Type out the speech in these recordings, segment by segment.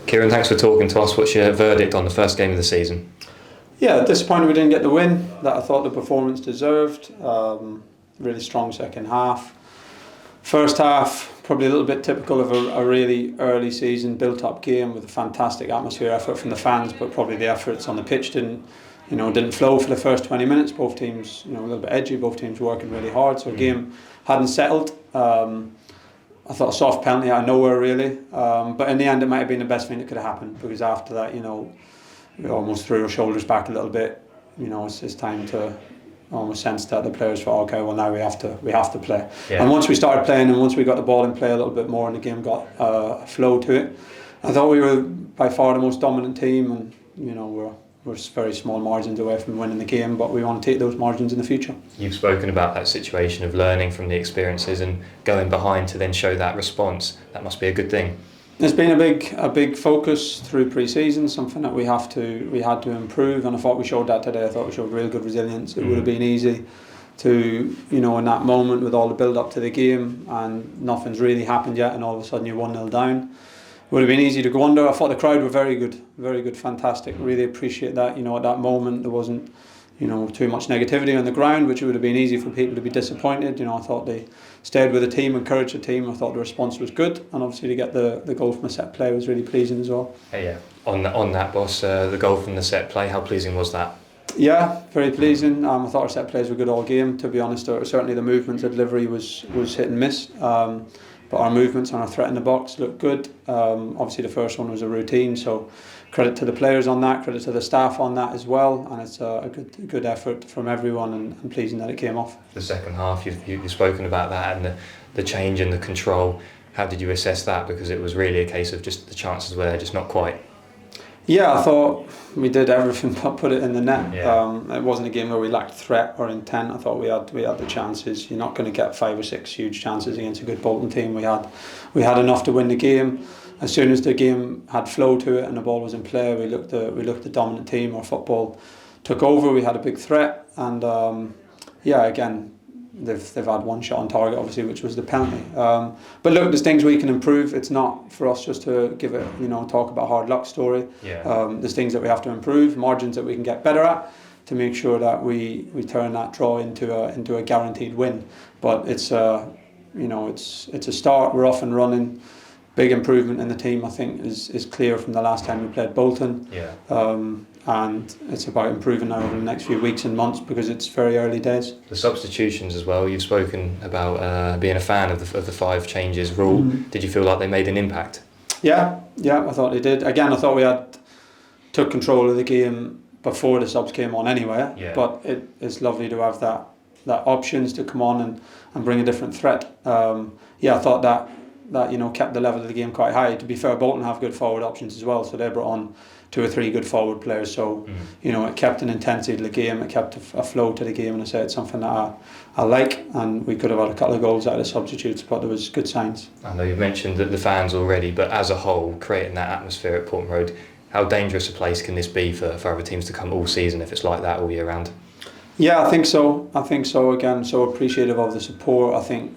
Kieran, thanks for talking to us. What's your verdict on the first game of the season? Yeah, disappointed we didn't get the win that I thought the performance deserved. Really strong second half. First half, probably a little bit typical of a really early season built-up game with a fantastic atmosphere, effort from the fans, but probably the efforts on the pitch didn't flow for the first 20 minutes. Both teams, a little bit edgy. Both teams working really hard, so the game hadn't settled. I thought a soft penalty out of nowhere, really. But in the end, it might have been the best thing that could have happened, because after that, we almost threw our shoulders back a little bit. It's time to almost sense that the players thought, okay, well now we have to play. Yeah. And once we started playing, and once we got the ball in play a little bit more, and the game got a flow to it, I thought we were by far the most dominant team, and we're very small margins away from winning the game, but we want to take those margins in the future. You've spoken about that situation of learning from the experiences and going behind to then show that response. That must be a good thing. It's been a big focus through pre-season, something that we had to improve, and I thought we showed that today. I thought we showed real good resilience. It would have been easy to, in that moment with all the build up to the game and nothing's really happened yet, and all of a sudden you're 1-0 down. It would have been easy to go under. I thought the crowd were very good, fantastic. Really appreciate that. At that moment there wasn't too much negativity on the ground, which it would have been easy for people to be disappointed. I thought they stayed with the team, encouraged the team. I thought the response was good, and obviously to get the goal from a set play was really pleasing as well. Yeah, on that, boss, the goal from the set play, how pleasing was that? Yeah, very pleasing. I thought our set plays were good all game, to be honest. Certainly the movement, the delivery was hit and miss. But our movements and our threat in the box looked good. Obviously the first one was a routine, so credit to the players on that, credit to the staff on that as well, and it's a good effort from everyone, and pleasing that it came off. The second half, you've spoken about that, and the change in the control. How did you assess that? Because it was really a case of just the chances were there, just not quite. Yeah, I thought we did everything but put it in the net. Yeah. It wasn't a game where we lacked threat or intent. I thought we had the chances. You're not going to get 5 or 6 huge chances against a good Bolton team. We had enough to win the game. As soon as the game had flow to it and the ball was in play, we looked the dominant team. Our football took over. We had a big threat, and again, they've had one shot on target, obviously, which was the penalty. But look, there's things we can improve. It's not for us just to give it, talk about hard luck story. Yeah. There's things that we have to improve, margins that we can get better at, to make sure that we turn that draw into a guaranteed win. But it's a start. We're off and running. Big improvement in the team, I think, is clear from the last time we played Bolton. Yeah. And it's about improving now over the next few weeks and months, because it's very early days. The substitutions as well. You've spoken about being a fan of the 5 changes rule. Did you feel like they made an impact? Yeah, I thought they did. Again, I thought we took control of the game before the subs came on anyway. Yeah. But it's lovely to have that options to come on and bring a different threat. I thought that kept the level of the game quite high. To be fair, Bolton have good forward options as well, so they brought on 2 or 3 good forward players. So it kept an intensity to the game, it kept a flow to the game, and I say it's something that I like. And we could have had a couple of goals out of the substitutes, but there was good signs. I know you've mentioned the fans already, but as a whole, creating that atmosphere at Portman Road, how dangerous a place can this be for other teams to come all season if it's like that all year round? Yeah, I think so. Again, so appreciative of the support. I think,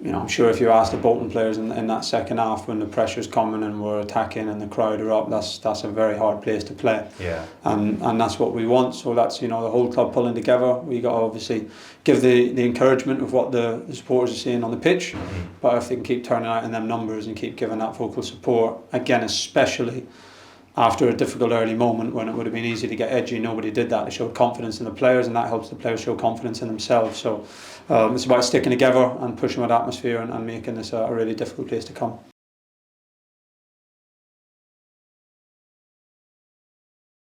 I'm sure if you ask the Bolton players in that second half, when the pressure's coming and we're attacking and the crowd are up, that's a very hard place to play. Yeah. And that's what we want. So that's the whole club pulling together. We got to obviously give the encouragement of what the supporters are seeing on the pitch. But if they can keep turning out in them numbers and keep giving that vocal support, again, especially after a difficult early moment when it would have been easy to get edgy, nobody did that. They showed confidence in the players, and that helps the players show confidence in themselves. So it's about sticking together and pushing with atmosphere and making this a really difficult place to come.